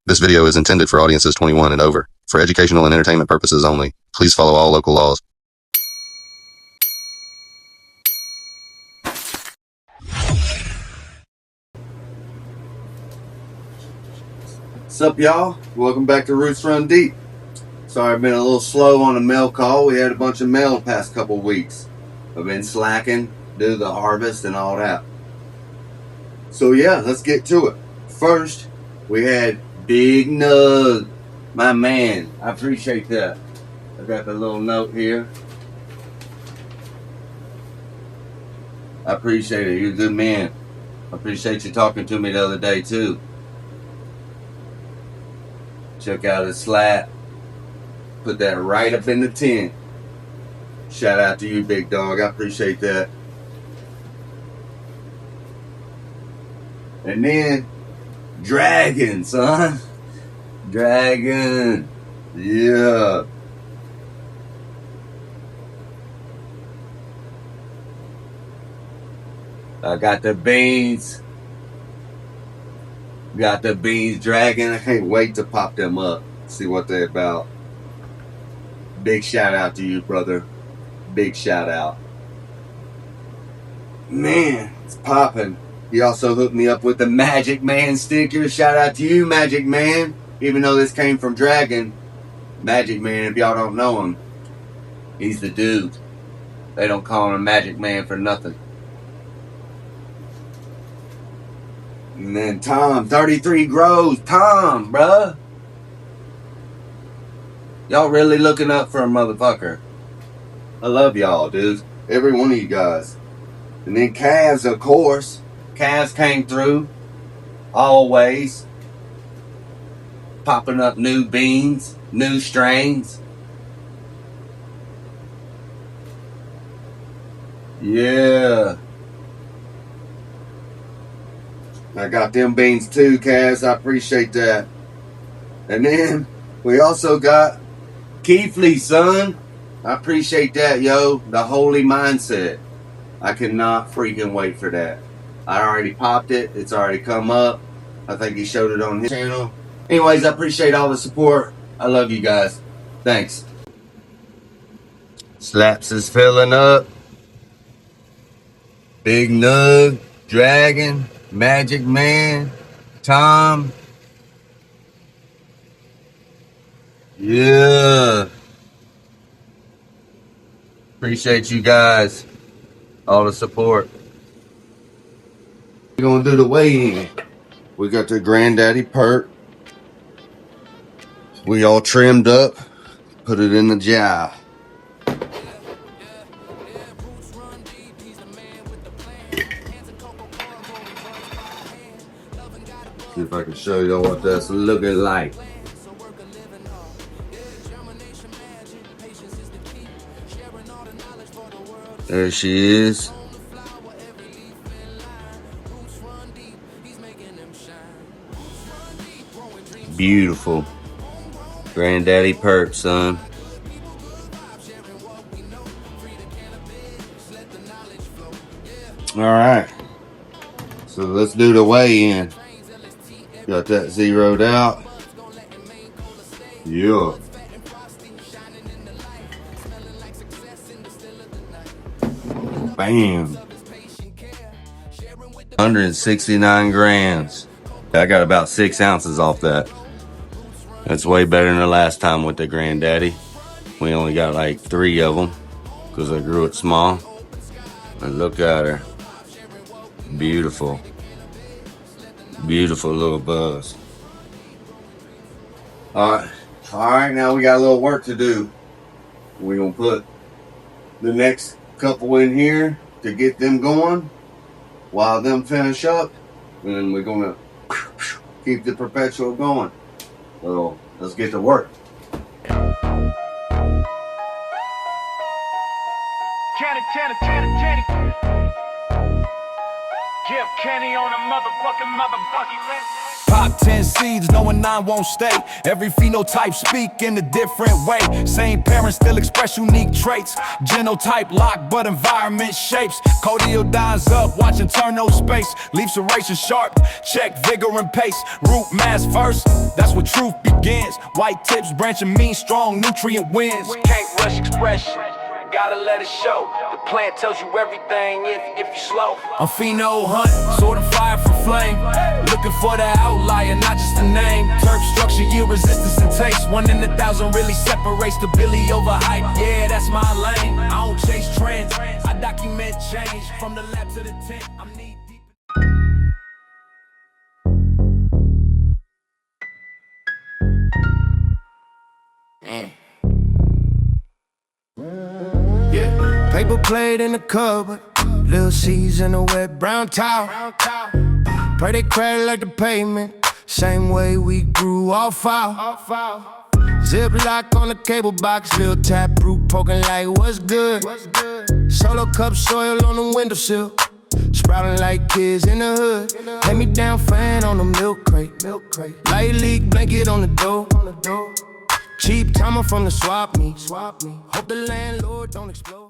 This video is intended for audiences 21 and over. For educational and entertainment purposes only. Please follow all local laws. What's up, y'all? Welcome back to Roots Run Deep. Sorry I've been a little slow on the mail call. We had a bunch of mail the past couple weeks. I've been slacking due to the harvest and all that. So yeah, let's get to it. First, we had Big Nug, my man. I appreciate that. I got the little note here. I appreciate it. You're a good man. I appreciate you talking to me the other day too. Check out his slap. Put that right up in the tent. Shout out to you, big dog. I appreciate that. And then, Dragon, son. Dragon. Yeah. I got the beans. Got the beans, Dragon. I can't wait to pop them up. See what they're about. Big shout out to you, brother. Big shout out. Man, it's popping. He also hooked me up with the Magic Man sticker. Shout out to you, Magic Man. Even though this came from Dragon, Magic Man, if y'all don't know him, he's the dude. They don't call him a Magic Man for nothing. And then Tom, 33 grows. Tom, bruh. Y'all really looking up for a motherfucker. I love y'all, dudes. Every one of you guys. And then Cavs, of course. Cavs came through. Always. Popping up new beans, new strains. Yeah. I got them beans too, Cavs. I appreciate that. And then we also got Keefley, son. I appreciate that, yo. The holy mindset. I cannot freaking wait for that. I already popped it. It's already come up. I think he showed it on his channel. Anyways, I appreciate all the support. I love you guys. Thanks. Slaps is filling up. Big Nug, Dragon, Magic Man, Tom. Yeah. Appreciate you guys. All the support. We're going to do the weigh-in. We got the Granddaddy Perk. We all trimmed up. Put it in the jar. See if I can show y'all what that's looking like. There she is. Beautiful. Granddaddy Perk, son. Alright. So let's do the weigh-in. Got that zeroed out. Yeah. Bam. 169 grams. I got about 6 ounces off that. That's way better than the last time with the Granddaddy. We only got like 3 of them because I grew it small. And look at her. Beautiful. Beautiful little buzz. Alright, now we got a little work to do. We're going to put the next couple in here to get them going while them finish up. And then we're going to keep the perpetual going. So let's get to work. Give Kenny on a motherfucking list. Pop 10 seeds, knowing 9 won't stay. Every phenotype speak in a different way. Same parents still express unique traits. Genotype locked, but environment shapes. Cordial dies up, watching turn no space. Leaves erasure sharp, check vigor and pace. Root mass first, that's where truth begins. White tips branching mean strong, nutrient wins. Can't rush expression, gotta let it show. The plant tells you everything if you slow. I'm pheno hunt, sorting fire from flame. Looking for the outlier, not just a name. Turf structure, yield resistance and taste. 1 in 1,000 really separates stability over hype. Yeah, that's my lane. I don't chase trends, I document change. From the lab to the tent, I'm knee deep. Yeah, paper plate in the cupboard, Lil C's in a wet brown towel. Pray they crack like the pavement, same way we grew all foul. Ziploc on the cable box, Lil Taproot poking like what's good. Solo cup soil on the windowsill, sprouting like kids in the hood. Hand me down fan on the milk crate, light leak blanket on the door. Cheap timer from the swap me. Hope the landlord don't explode.